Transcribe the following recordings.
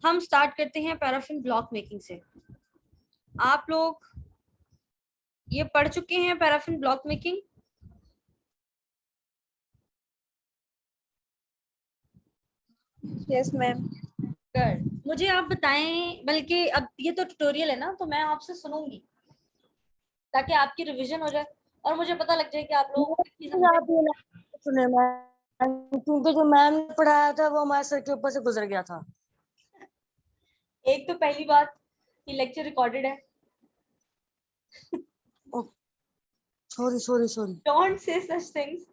हम स्टार्ट करते हैं पैराफिन ब्लॉक मेकिंग से। आप लोग ये पढ़ चुके हैं paraffin block making? Yes ma'am. कर मुझे आप बताएं, बल्कि अब ये तो ट्यूटोरियल है ना, तो मैं आपसे सुनूंगी ताकि आपकी रिवीजन हो जाए और मुझे पता लग जाए कि आप लोग कितनी समझे। आप ये ना सुने मैम, क्योंकि जो मैम ने पढ़ाया था वो हमारे सर के ऊपर से गुजर गया था। एक तो पहली बात, ये लेक्चर रिकॉर्डेड है। Sorry sorry sorry. Don't say such things.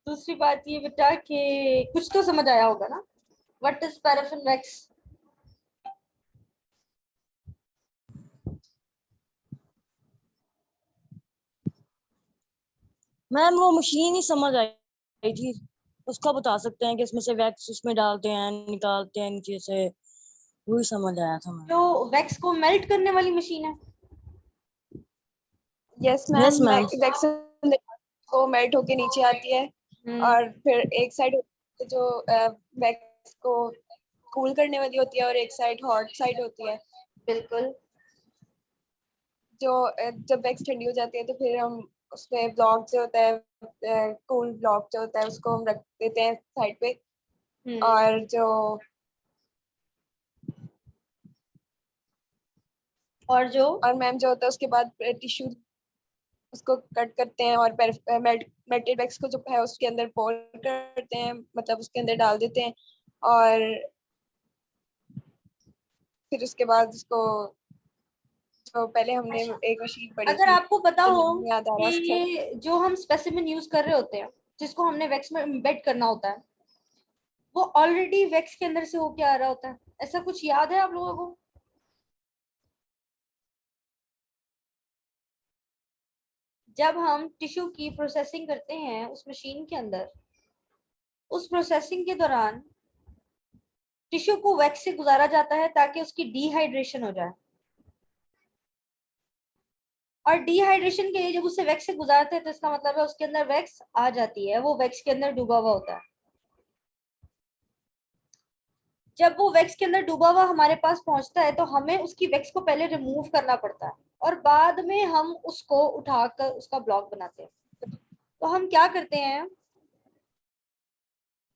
दूसरी बात ये बेटा कि कुछ तो समझ आया होगा ना, what is paraffin wax? Ma'am वो मशीन ही समझ आई थी, उसका बता सकते हैं कि इसमें से वैक्स उसमें डालते हैं निकालते हैं नीचे से, वही समझ आया था मैम। जो वैक्स को मेल्ट करने वाली मशीन है। यस मैम, वैक्स को मेल्ट होके नीचे आती है और फिर एक साइड जो वैक्स को कूल करने वाली होती है और एक साइड हॉट साइड होती है। बिल्कुल। जो जब वैक्स ठंडी हो जाती है तो फिर हम उसमें ब्लॉक जो होता है, कूल ब्लॉक जो होता है उसको हम रख देते हैं साइड पे। और जो और मैम जो होता है उसके बाद टिश्यू उसको कट करते हैं और मेल्टेड वैक्स को जो है उसके अंदर पोर करते हैं, मतलब उसके अंदर डाल देते हैं। और फिर उसके बाद उसको, जो पहले हमने एक मशीन पढ़ी अगर थी आपको पता तो हो नाम याद आ कि रहा उसका। ये जो हम स्पेसिमेन यूज कर रहे होते हैं, जिसको हमने वैक्स में एम्बेड करना होता है, वो ऑलरेडी वैक्स के अंदर से होके आ रहा होता है। ऐसा कुछ याद है आप लोगों को? जब हम टिश्यू की प्रोसेसिंग करते हैं उस मशीन के अंदर, उस प्रोसेसिंग के दौरान टिश्यू को वैक्स से गुजारा जाता है ताकि उसकी डिहाइड्रेशन हो जाए। और डिहाइड्रेशन के लिए जब उसे वैक्स से गुजारते हैं तो इसका मतलब है उसके अंदर वैक्स आ जाती है, वो वैक्स के अंदर डूबा हुआ होता है। जब वो वैक्स के अंदर डूबा हुआ हमारे पास पहुंचता है तो हमें उसकी वैक्स को पहले रिमूव करना पड़ता है और बाद में हम उसको उठाकर उसका ब्लॉक बनाते हैं। तो हम क्या करते हैं,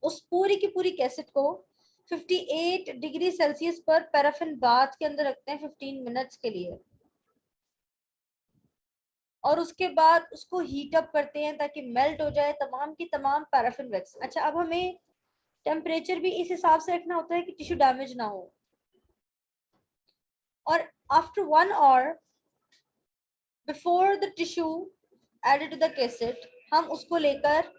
उस पूरी की पूरी कैसेट को 58 डिग्री सेल्सियस पर पैराफिन बाथ के अंदर रखते हैं 15 मिनट्स के लिए, और उसके बाद उसको हीट अप करते हैं ताकि मेल्ट हो जाए तमाम की तमाम पैराफिन वैक्स। अच्छा, अब हमें टेम्परेचर भी इस हिसाब से रखना होता है कि टिश्यू डैमेज ना हो। और after 1 hour before the tissue added to the cassette, हम उसको लेकर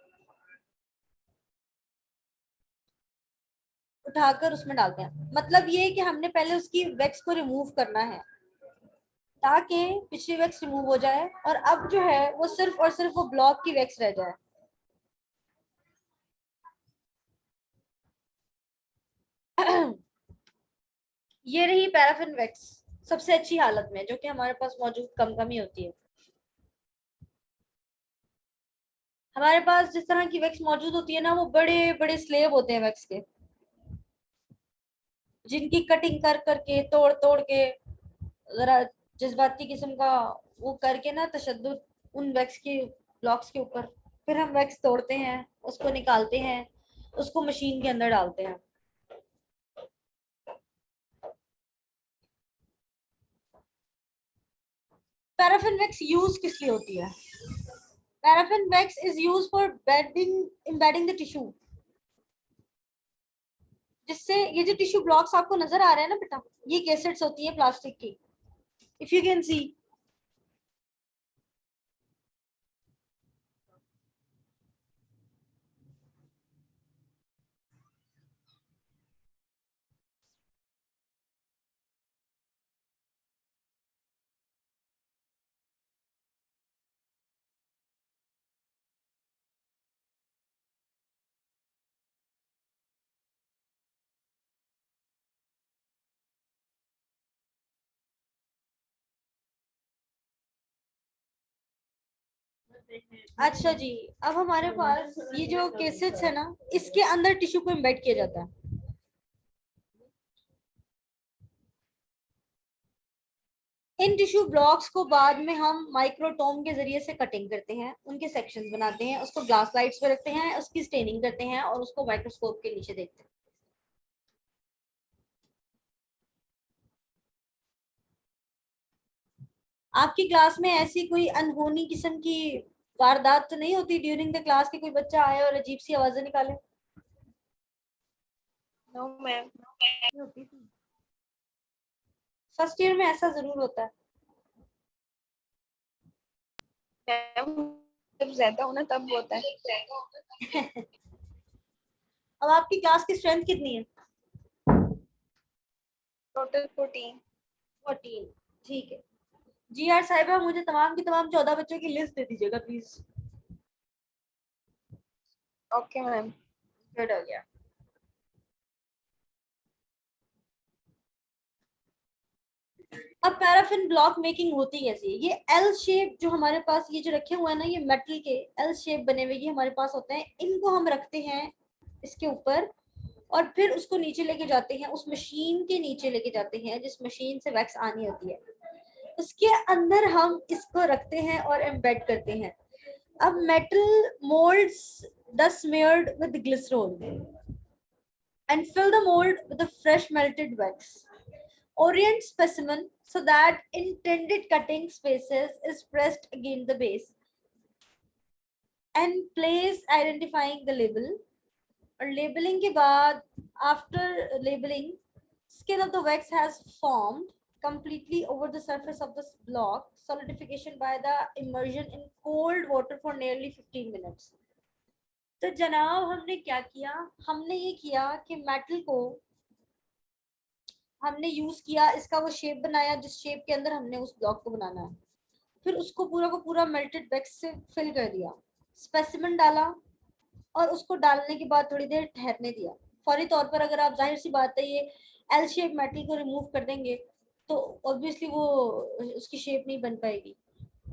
उठाकर उसमें डालते हैं। मतलब ये है कि हमने पहले उसकी वैक्स को रिमूव करना है ताकि पिछली वैक्स रिमूव हो जाए और अब जो है वो सिर्फ और सिर्फ वो ब्लॉक की वैक्स रह जाए। ये रही पैराफिन वैक्स सबसे अच्छी हालत में, जो कि हमारे पास मौजूद कम कम ही होती है। हमारे पास जिस तरह की वैक्स मौजूद होती है ना, वो बड़े बड़े स्लेब होते हैं वैक्स के, जिनकी कटिंग कर करके तोड़ तोड़ के जरा जज्बाती किस्म का वो करके ना तशद्दुद उन वैक्स के ब्लॉक्स के ऊपर, फिर हम वैक्स तोड़ते हैं, उसको निकालते हैं, उसको मशीन के अंदर डालते हैं। पैराफिन वैक्स यूज किस लिए होती है? Paraffin wax is use for embedding the tissue, जिससे ये जो टिश्यू ब्लॉक्स आपको नजर आ रहे हैं ना बेटा, ये कैसेट्स होती है प्लास्टिक की, इफ यू कैन सी। अच्छा जी, अब हमारे पास ये जो केसेट्स है ना, इसके अंदर टिश्यू को एम्बेड किया जाता है। इन टिश्यू ब्लॉक्स को बाद में हम माइक्रोटोम के जरिए से कटिंग करते हैं, उनके सेक्शंस बनाते हैं, उसको ग्लास लाइट्स पे रखते हैं, उसकी स्टेनिंग करते हैं और उसको माइक्रोस्कोप के नीचे देखते हैं। आपकी क्लास में ऐसी कोई अनहोनी किस्म की वारदात तो नहीं होती ड्यूरिंग द क्लास कि कोई बच्चा आए और अजीब सी आवाजें निकाले? No ma'am. फर्स्ट ईयर में ऐसा जरूर होता है। मैम जब ज्यादा होना तब होता है। अब आपकी क्लास की स्ट्रेंथ कितनी है? टोटल 14। 14। ठीक है जी। आर साहिबा, मुझे तमाम की तमाम 14 बच्चों की लिस्ट दे दीजिएगा प्लीज। Okay ma'am. गुड हो गया। अब पैराफिन ब्लॉक मेकिंग होती कैसी है? ये एल शेप जो हमारे पास ये जो रखे हुए हैं ना, ये मेटल के एल शेप बने हुए ये हमारे पास होते हैं। इनको हम रखते हैं इसके ऊपर और फिर उसको नीचे लेके जाते हैं, उस मशीन के नीचे लेके जाते हैं जिस मशीन से वैक्स आनी होती है। उसके अंदर हम इसको रखते हैं और एम्बेड करते हैं। अब metal moulds the smeared with glycerol and fill the mold with a fresh melted wax. Orient specimen so that intended cutting spaces is pressed against the base and place identifying the label. और labeling के बाद, after labeling, skin of the wax has formed completely over the surface of this block. Solidification by the immersion in cold water for nearly 15 minutes. तो जनाब हमने क्या किया? हमने ये किया कि मेटल को हमने यूज किया, इसका वो शेप बनाया जिस शेप के अंदर हमने उस ब्लॉक को बनाना है। फिर उसको पूरा को पूरा मेल्टेड वैक्स से फिल कर दिया, स्पेसिमेन डाला और उसको डालने के बाद थोड़ी देर ठहरने दिया। फौरी तौर पर अगर आप, जाहिर सी बात है, ये एल शेप मेटल को रिमूव कर देंगे तो ऑब्वियसली वो उसकी शेप नहीं बन पाएगी।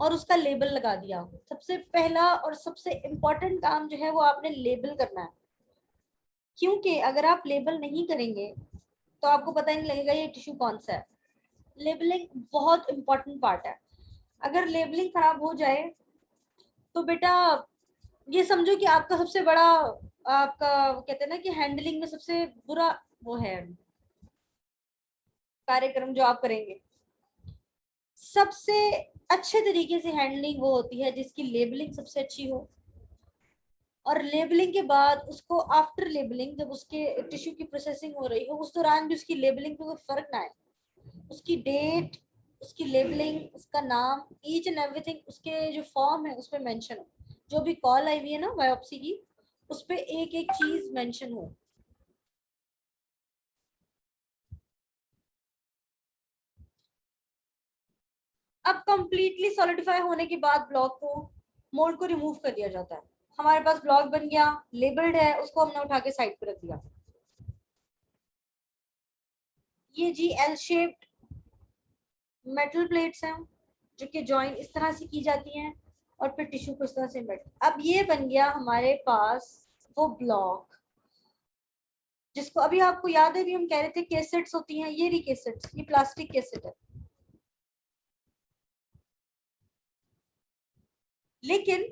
और उसका लेबल लगा दिया। सबसे पहला और सबसे इम्पोर्टेंट काम जो है वो आपने लेबल करना है, क्योंकि अगर आप लेबल नहीं करेंगे तो आपको पता ही नहीं लगेगा ये टिश्यू कौन सा है। लेबलिंग बहुत इंपॉर्टेंट पार्ट है। अगर लेबलिंग खराब हो जाए तो बेटा ये समझो कि आपका सबसे बड़ा, आपका कहते हैं ना कि हैंडलिंग में सबसे बुरा वो है कार्यक्रम जो आप करेंगे। सबसे अच्छे तरीके से हैंडलिंग वो होती है जिसकी लेबलिंग सबसे अच्छी हो। और लेबलिंग के बाद उसको आफ्टर लेबलिंग, जब उसके टिश्यू की प्रोसेसिंग हो रही हो उस दौरान भी उसकी लेबलिंग पे कोई फर्क ना आए। उसकी डेट, उसकी लेबलिंग, उसका नाम, ईच एंड एवरीथिंग उसके जो फॉर्म है उसमें मेंशन हो। जो भी कॉल आई हुई है ना बायोप्सी की, उस पे एक एक चीज मेंशन हो। अब कंप्लीटली सॉलिडिफाई होने के बाद ब्लॉक को, मोल्ड को रिमूव कर दिया जाता है। हमारे पास ब्लॉक बन गया, लेबल्ड है, उसको हमने उठा के साइड पे रख दिया। ये G L shaped metal plates हैं जो कि जॉइन इस तरह से की जाती हैं और फिर टिश्यू को इस तरह से मेट। अब ये बन गया हमारे पास वो ब्लॉक जिसको अभी आपको याद है, भी हम कह रहे थे केसेट्स होती हैं। ये रही केसेट्स, ये प्लास्टिक केसेट है। लेकिन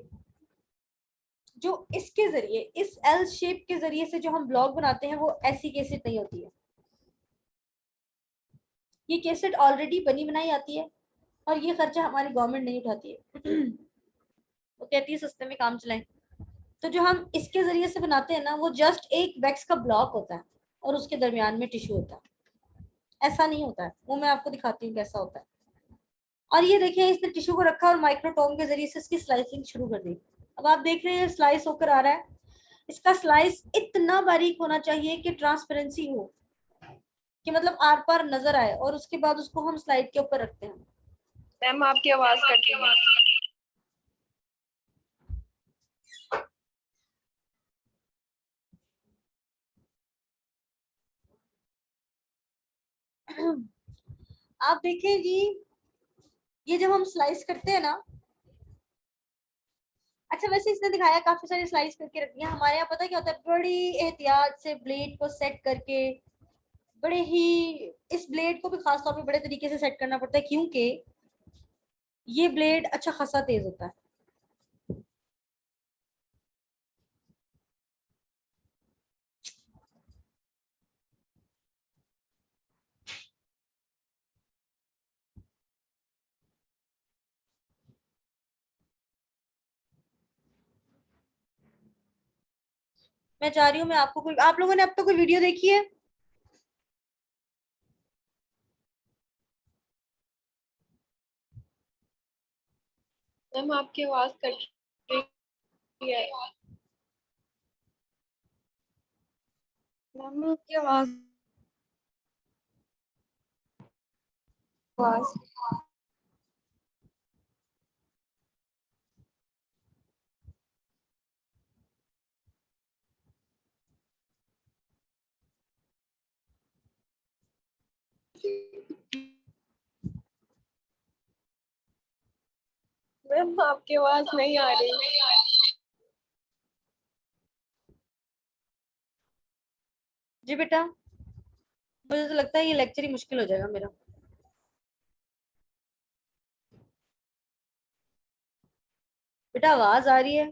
जो इसके जरिए, इस एल शेप के जरिए से जो हम ब्लॉक बनाते हैं वो ऐसी केसेट नहीं होती है। ये केसेट ऑलरेडी बनी बनाई आती है और ये खर्चा हमारी गवर्नमेंट नहीं उठाती है। वो कहती है सस्ते में काम चलाएं। तो जो हम इसके जरिए से बनाते हैं ना, वो जस्ट एक वैक्स का ब्लॉक होता है और उसके दरमियान में टिश्यू होता है। ऐसा नहीं होता है, वो मैं आपको दिखाती हूँ कैसा होता है। और ये देखिए, इसने टिश्यू को रखा और माइक्रोटोम के जरिए से इसकी स्लाइसिंग शुरू कर दी। अब आप देख रहे हैं स्लाइस होकर आ रहा है। इसका स्लाइस इतना बारीक होना चाहिए कि ट्रांसपेरेंसी हो, कि मतलब आर पार नजर आए, और उसके बाद उसको हम स्लाइड के ऊपर रखते हैं। मैम आपकी आवाज कट रही है। आप देखें जी, ये जब हम स्लाइस करते हैं ना, अच्छा वैसे इसने दिखाया काफी सारी स्लाइस करके रखी है। हमारे यहाँ पता क्या होता है, बड़ी एहतियात से ब्लेड को सेट करके बड़े ही, इस ब्लेड को भी खास तौर पे बड़े तरीके से सेट करना पड़ता है, क्योंकि ये ब्लेड अच्छा खासा तेज होता है। मैं चाह रही हूँ, मैं आपको कोई, आप लोगों ने अब तक कोई वीडियो देखी है? मैम आपकी आवाज कट रही है। मैम आपकी आवाज आवाज मैम आपकी आवाज नहीं आ रही। जी बेटा, मुझे तो लगता है ये लेक्चर ही मुश्किल हो जाएगा मेरा। बेटा आवाज आ रही है?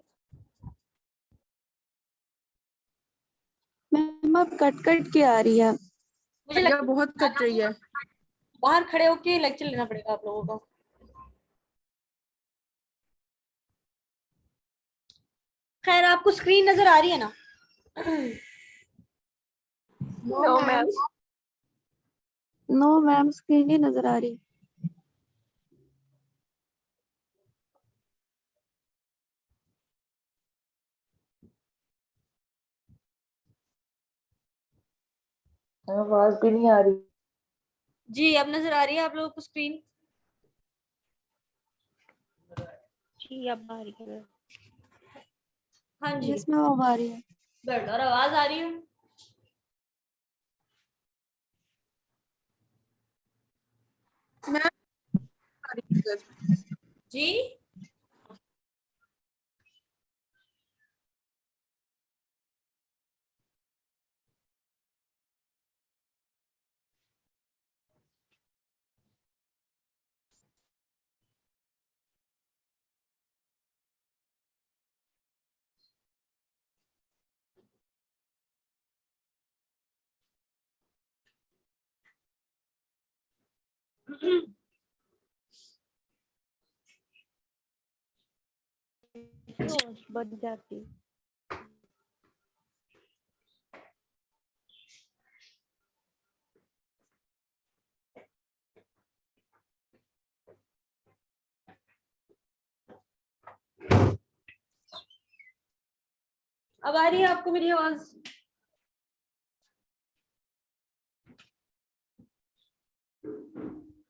मैम अब कट कट के आ रही है। मुझे लगता बहुत कट रही है। है बाहर खड़े होके लेक्चर लेना पड़ेगा आप लोगों को। खैर, आपको स्क्रीन नजर आ रही है ना? No ma'am. No ma'am, screen ही नजर आ रही। आवाज भी नहीं आ रही। जी, अब नजर आ रही है आप लोगों को स्क्रीन? जी अब आ रही है। हाँ जी, यस मैम अब आ रही है। गुड। और आवाज आ रही है? मैं आ रही है। जी, बन जाती। अब आ रही है आपको मेरी आवाज?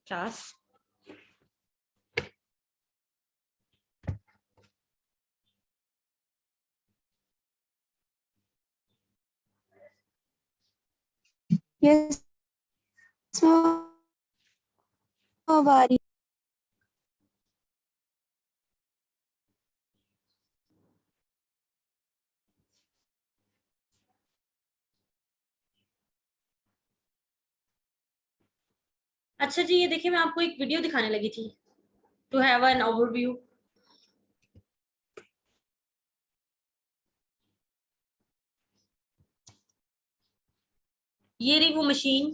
क्लास, यस मैम अब आ रही। अच्छा जी, ये देखिए, मैं आपको एक वीडियो दिखाने लगी थी टू हैव एन ओवरव्यू। ये रही वो मशीन।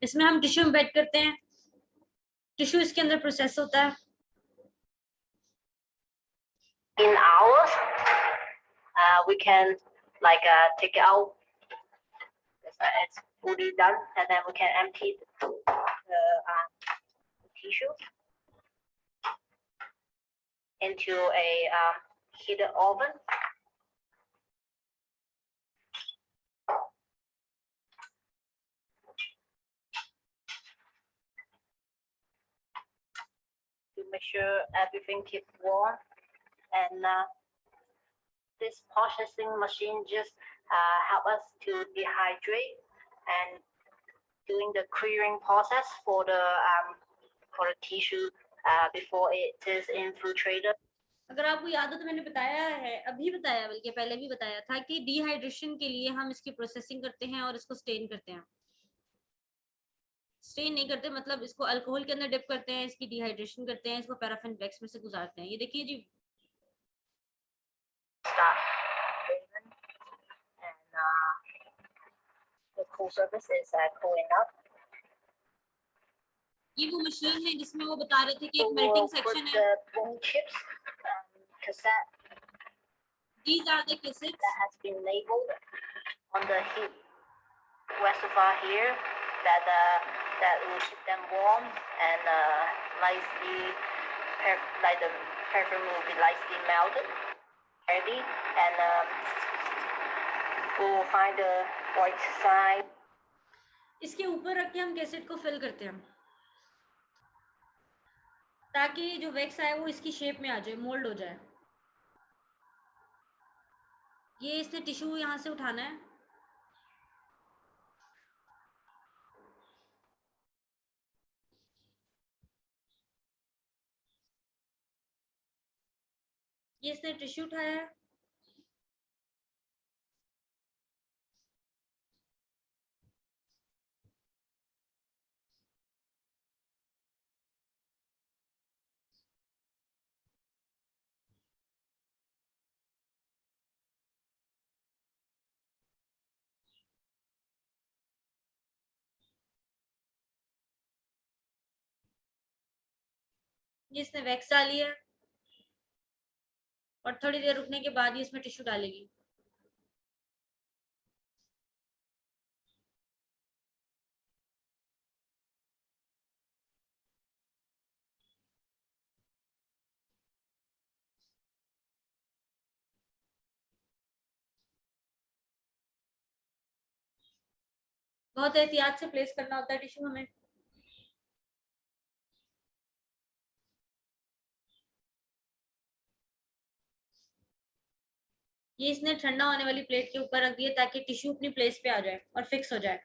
इसमें हम टिश्यू एम्बेड करते हैं। टिश्यू इसके अंदर प्रोसेस होता है। In hours, we can like take out it's fully done, and then we can empty the tissue into a heated oven. To make sure everything keeps warm, and this processing machine just help us to dehydrate and doing the curing process for the for the tissue before it is infiltrated. अगर आपको याद हो तो मैंने बताया है, अभी बताया, बल्कि पहले भी बताया था कि डिहाइड्रेशन के लिए हम इसकी प्रोसेसिंग करते हैं और इसको स्टेन करते हैं। स्टेन नहीं करते मतलब इसको अल्कोहल के अंदर डिप करते हैं, इसकी डिहाइड्रेशन करते हैं, इसको पैराफिन वैक्स में से गुजारते हैं। ये देखिए जी, And the cool surface is cooling up. ये वो मशीन है जिसमें वो बता रहे थे कि एक So melting we'll section put है। the bone chips cassette These are the cassettes. that has been labeled on the heat reservoir here that will keep them warm and lightly like the perfume will be lightly melted ready, and we'll find the white side. इसके ऊपर रख के हम cassette को fill करते हैं ताकि जो वैक्स आए वो इसकी शेप में आ जाए, मोल्ड हो जाए। ये इसने टिश्यू यहाँ से उठाना है, ये इसने टिश्यू उठाया है, ये इसने वैक्स डाली है और थोड़ी देर रुकने के बाद ये इसमें टिश्यू डालेगी। बहुत एहतियात से प्लेस करना होता है टिश्यू हमें। ये इसने ठंडा होने वाली प्लेट के ऊपर रख दिया ताकि टिश्यू अपनी प्लेस पे आ जाए और फिक्स हो जाए।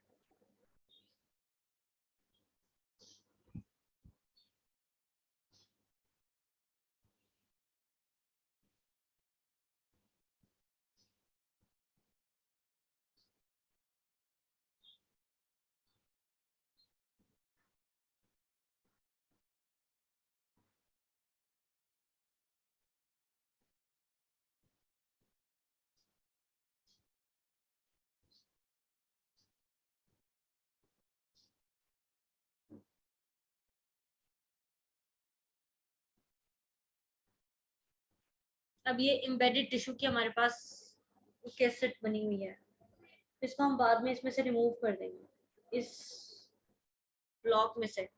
अब ये एम्बेडेड टिश्यू की हमारे पास कैसेट बनी हुई है, इसको हम बाद में इसमें से रिमूव कर देंगे इस ब्लॉक में से।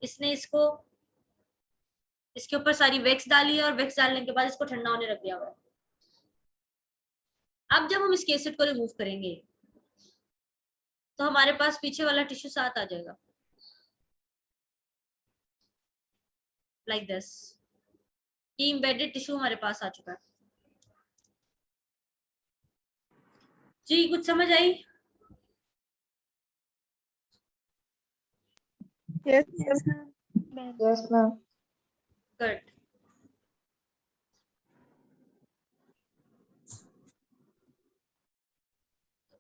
इसने इसको इसके ऊपर सारी वैक्स डाली है और वैक्स डालने के बाद इसको ठंडा होने रख दिया हुआ है। अब जब हम इस कैसेट को रिमूव करेंगे तो हमारे पास पीछे वाला टिश्यू साथ आ जाएगा, लाइक दिस। ये एम्बेडेड टिश्यू हमारे पास आ चुका है। जी कुछ समझ आई? Yes. Yes, ma'am. गुड।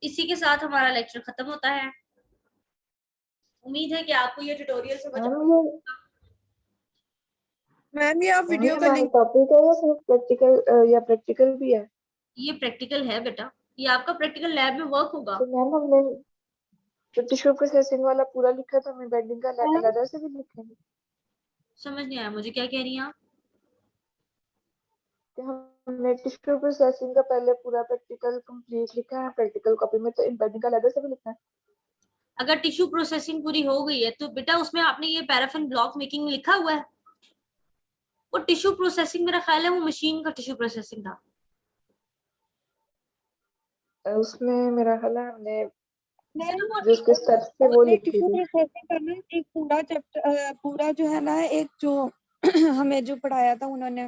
इसी के साथ हमारा लेक्चर खत्म होता है। उम्मीद है कि आपको ये ट्यूटोरियल समझ मैम ये आप वीडियो का हमारा लिंक टॉपिक है या सिर्फ प्रैक्टिकल या प्रैक्टिकल भी है? ये प्रैक्टिकल है बेटा, ये आपका प्रैक्टिकल लैब में वर्क होगा। तो मैम हमने जो टिश्यू प्रोसेसिंग वाला पूरा लिखा था, हमें बेंडिंग का अलग से भी लिखेंगे? समझ नहीं आया मुझे, क्या कह रही हैं आप? कि हमने टिश्यू प्रोसेसिंग का पहले पूरा प्रैक्टिकल कंप्लीट लिखा है प्रैक्टिकल कॉपी में, तो एम्बेडिंग का अलग से भी लिखना है? अगर टिश्यू प्रोसेसिंग पूरी हो गई है तो बेटा उसमें आपने ये पैराफिन ब्लॉक मेकिंग लिखा हुआ है। वो टिश्यू प्रोसेसिंग मेरा ख्याल है वो मशीन का टिश्यू प्रोसेसिंग था। उसमें मेरा ख्याल है हमने जो उसके स्टेप्स थे वो लिख टिश्यू दीजिए। प्रोसेसिंग करना एक पूरा चैप्टर पूरा जो है ना, एक जो हमें जो पढ़ाया था उन्होंने,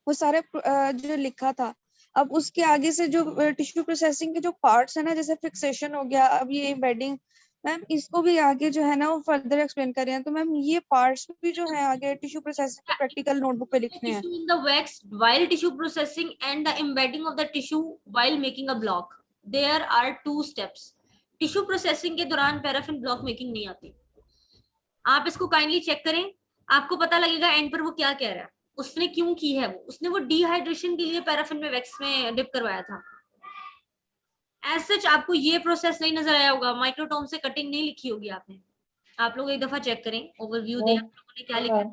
वो सारे जो लिखा था। अब उसके आगे से जो टिश्यू प्रोसेसिंग के जो पार्ट्स है ना, जैसे फिक्सेशन हो गया, अब ये एम्बेडिंग, मैम इसको भी आगे जो है ना वो फर्दर एक्सप्लेन कर रहे हैं। तो मैम ये पार्ट्स भी जो है आगे टिश्यू प्रोसेसिंग के प्रैक्टिकल नोटबुक पे लिखने हैं। Tissue in the wax while tissue processing and the embedding of the tissue while making a block. There are 2 steps. Tissue processing के दौरान पैराफिन ब्लॉक मेकिंग नहीं आती। आप इसको काइंडली चेक करें, आपको पता लगेगा एंड पर वो क्या कह रहा है, उसने क्यों की है। उसने वो डिहाइड्रेशन के लिए पैराफिन में वैक्स में डिप करवाया था। एज सच आपको ये प्रोसेस नहीं नजर आया होगा, माइक्रोटोम से कटिंग नहीं लिखी होगी आपने। आप लोग एक दफा चेक करें, ओवरव्यू दें, आप लोगों ने क्या लिखा है,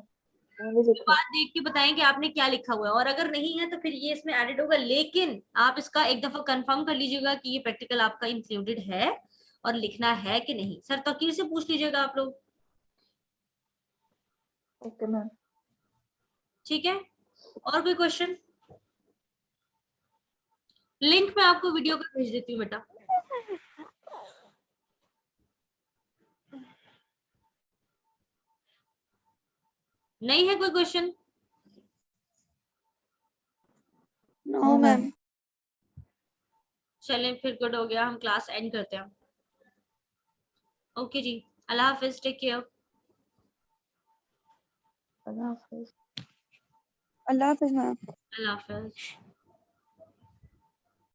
मैंने लिखा। बात देख के बताएं कि आपने क्या लिखा हुआ है, और अगर नहीं है तो फिर ये इसमें एडिड होगा। लेकिन आप इसका एक दफा कंफर्म कर लीजिएगा कि ये प्रैक्टिकल आपका इंक्लूडेड है और लिखना है कि नहीं। सर तकीर से पूछ लीजिएगा आप लोग, ओके मैम। ठीक है। और कोई क्वेश्चन? लिंक मैं आपको वीडियो का भेज देती हूँ बेटा। नहीं है कोई क्वेश्चन? No ma'am. चलें फिर, गुड हो गया, हम क्लास एंड करते हैं। ओके जी, अल्लाह हाफिज, टेक केयर। अल्लाह हाफिज। अल्लाह हाफिज मैम। अल्लाह हाफिज।